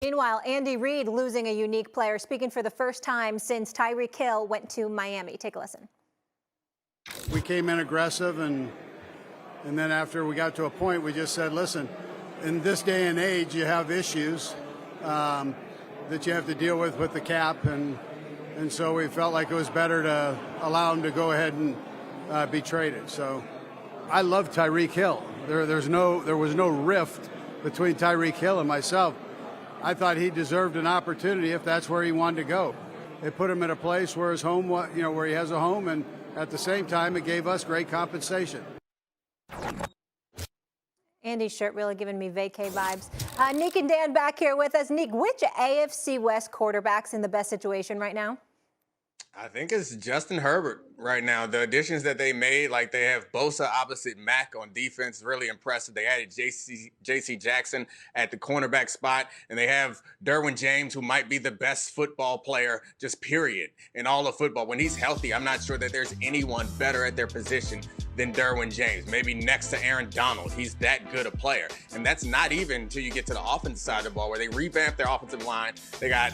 Meanwhile, Andy Reid losing a unique player, speaking for the first time since Tyreek Hill went to Miami. Take a listen. We came in aggressive, and then after we got to a point, we just said, listen, in this day and age, you have issues that you have to deal with the cap, and so we felt like it was better to allow him to go ahead and be traded. So I love Tyreek Hill. There was no rift between Tyreek Hill and myself. I thought he deserved an opportunity if that's where he wanted to go. It put him in a place where his home, where he has a home, and at the same time, it gave us great compensation. Andy's shirt really giving me vacay vibes. Nick and Dan back here with us. Nick, which AFC West quarterback's in the best situation right now? I think it's Justin Herbert right now. The additions that they made, like they have Bosa opposite Mack on defense, really impressive. They added J.C. Jackson at the cornerback spot, and they have Derwin James, who might be the best football player, just period, in all of football. When he's healthy, I'm not sure that there's anyone better at their position than Derwin James. Maybe next to Aaron Donald. He's that good a player. And that's not even until you get to the offensive side of the ball, where they revamped their offensive line. They got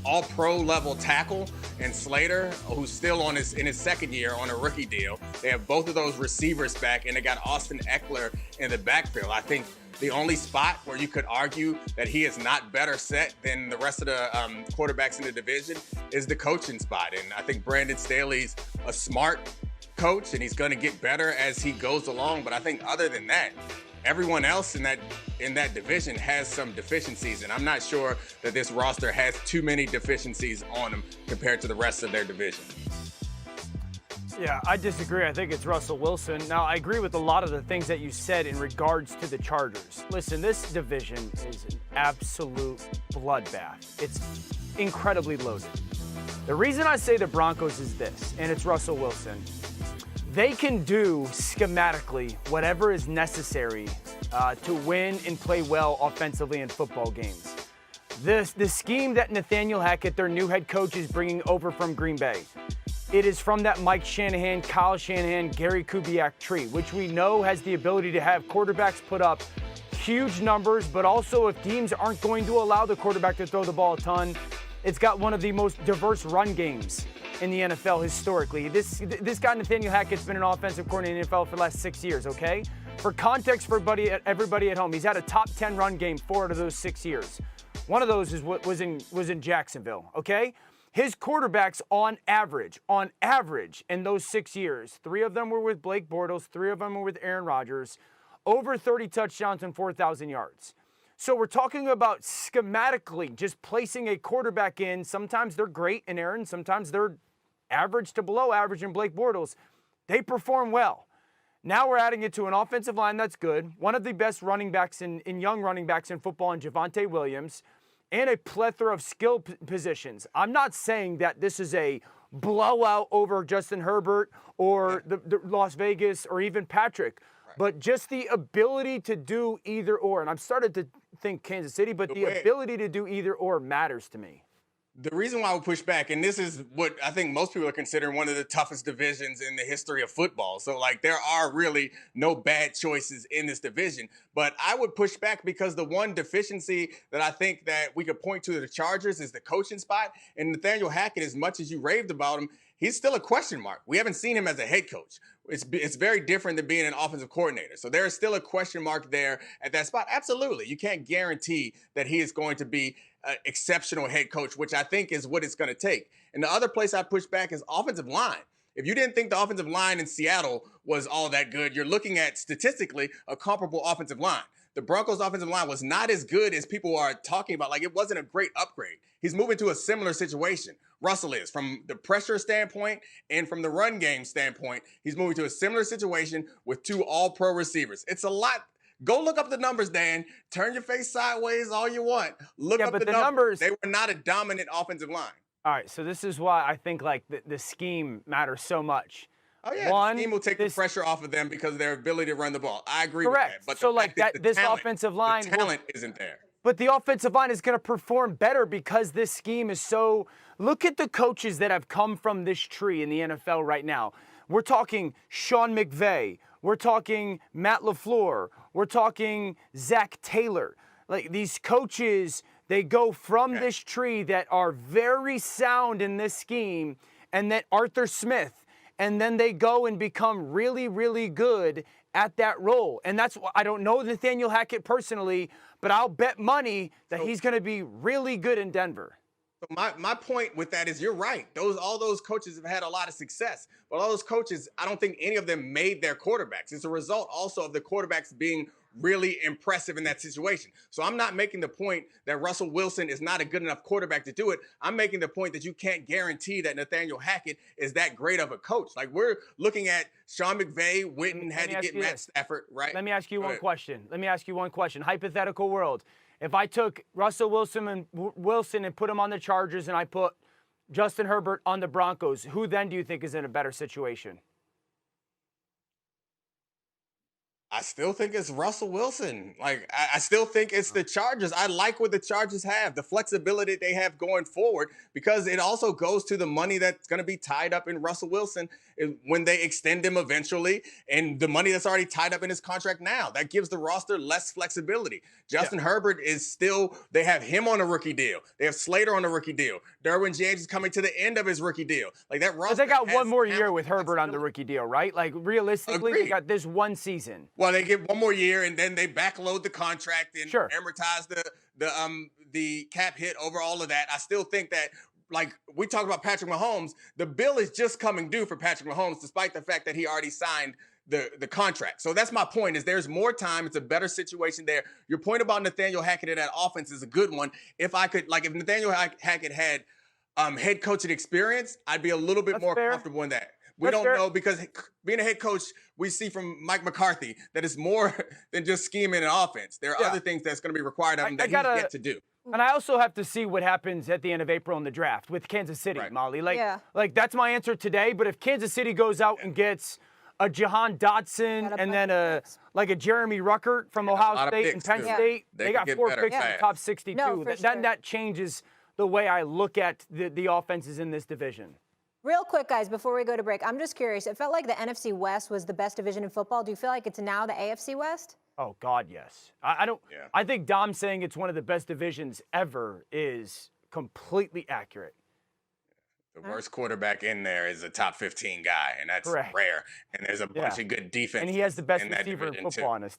all-pro level tackle and Slater, who's still in his second year on a rookie deal. They have both of those receivers back, and they got Austin Eckler in the backfield. I think the only spot where you could argue that he is not better set than the rest of the quarterbacks in the division is the coaching spot. And I think Brandon Staley's a smart coach, and he's going to get better as he goes along. But I think other than that, everyone else in that division has some deficiencies, and I'm not sure that this roster has too many deficiencies on them compared to the rest of their division. Yeah, I disagree. I think it's Russell Wilson. Now, I agree with a lot of the things that you said in regards to the Chargers. Listen, this division is an absolute bloodbath. It's incredibly loaded. The reason I say the Broncos is this, and it's Russell Wilson. They can do schematically whatever is necessary to win and play well offensively in football games. The scheme that Nathaniel Hackett, their new head coach, is bringing over from Green Bay, it is from that Mike Shanahan, Kyle Shanahan, Gary Kubiak tree, which we know has the ability to have quarterbacks put up huge numbers, but also if teams aren't going to allow the quarterback to throw the ball a ton, it's got one of the most diverse run games in the NFL historically. This guy, Nathaniel Hackett's been an offensive coordinator in the NFL for the last 6 years, okay? For context for everybody at home, he's had a top 10 run game 4 out of those 6 years. One of those was in Jacksonville, okay? His quarterbacks on average, in ththose 6 years, 3 of them were with Blake Bortles, 3 of them were with Aaron Rodgers, over 30 touchdowns and 4,000 yards. So we're talking about schematically just placing a quarterback in. Sometimes they're great in Aaron, sometimes they're average to below average in Blake Bortles. They perform well. Now we're adding it to an offensive line that's good, one of the best running backs in young running backs in football in Javonte Williams, and a plethora of skill positions. I'm not saying that this is a blowout over Justin Herbert or the Las Vegas or even Patrick, but just the ability to do either or. And I'm starting to think Kansas City, but the ability to do either or matters to me. The reason why we push back, and this is what I think most people are considering one of the toughest divisions in the history of football. So, there are really no bad choices in this division. But I would push back because the one deficiency that I think that we could point to the Chargers is the coaching spot. And Nathaniel Hackett, as much as you raved about him, he's still a question mark. We haven't seen him as a head coach. It's very different than being an offensive coordinator. So there is still a question mark there at that spot. Absolutely. You can't guarantee that he is going to be an exceptional head coach, which I think is what it's going to take. And the other place I push back is offensive line. If you didn't think the offensive line in Seattle was all that good, you're looking at statistically a comparable offensive line. The Broncos' offensive line was not as good as people are talking about. It wasn't a great upgrade. He's moving to a similar situation. Russell is, from the pressure standpoint and from the run game standpoint, he's moving to a similar situation with 2 all-pro receivers. It's a lot. Go look up the numbers, Dan. Turn your face sideways all you want. Look up the numbers. They were not a dominant offensive line. All right, so this is why I think the scheme matters so much. Oh, yeah, the scheme will take the pressure off of them because of their ability to run the ball. I agree correct. with that. But so this offensive line, the talent isn't there. But the offensive line is going to perform better because this scheme is so. Look at the coaches that have come from this tree in the NFL right now. We're talking Sean McVay. We're talking Matt LaFleur. We're talking Zach Taylor. These coaches They go from this tree that are very sound in this scheme, and then Arthur Smith, and then they go and become really, really good at that role. And that's why I don't know Nathaniel Hackett personally, but I'll bet money that he's going to be really good in Denver. So my point with that is you're right. All those coaches have had a lot of success, but all those coaches, I don't think any of them made their quarterbacks. It's a result also of the quarterbacks being really impressive in that situation. So I'm not making the point that Russell Wilson is not a good enough quarterback to do it. I'm making the point that you can't guarantee that Nathaniel Hackett is that great of a coach. Like, we're looking at Sean McVay, Witten had to get Matt Stafford, right? Let me ask you one question. Hypothetical world. If I took Russell Wilson and put him on the Chargers and I put Justin Herbert on the Broncos, who then do you think is in a better situation? I still think it's Russell Wilson. Like, I still think it's the Chargers. I like what the Chargers have, the flexibility they have going forward, because it also goes to the money that's going to be tied up in Russell Wilson when they extend him eventually, and the money that's already tied up in his contract now. That gives the roster less flexibility. Justin Herbert is still, they have him on a rookie deal. They have Slater on a rookie deal. Derwin James is coming to the end of his rookie deal. Like, that roster. But they got one more year with Herbert on the rookie deal, right? Like, realistically, Agreed. they got this one season. Well, they get one more year, and then they backload the contract and amortize the cap hit over all of that. I still think that, like we talked about Patrick Mahomes, the bill is just coming due for Patrick Mahomes, despite the fact that he already signed the contract. So that's my point, is there's more time. It's a better situation there. Your point about Nathaniel Hackett in that offense is a good one. If Nathaniel Hackett had head coaching experience, I'd be a little bit more comfortable in that. We don't know, because being a head coach, we see from Mike McCarthy that it's more than just scheming an offense. There are other things that's going to be required of him that he's yet to do. And I also have to see what happens at the end of April in the draft with Kansas City, Molly. Like that's my answer today. But if Kansas City goes out and gets a Jahan Dotson and then a Jeremy Ruckert from Ohio State and Penn State, they got 4 picks in the top 62. No, then that changes the way I look at the offenses in this division. Real quick, guys, before we go to break, I'm just curious. It felt like the NFC West was the best division in football. Do you feel like it's now the AFC West? Oh, God, yes. I don't. Yeah. I think Dom saying it's one of the best divisions ever is completely accurate. The worst quarterback in there is a top 15 guy, and that's rare. And there's a bunch of good defense. And he has the best receiver in football on his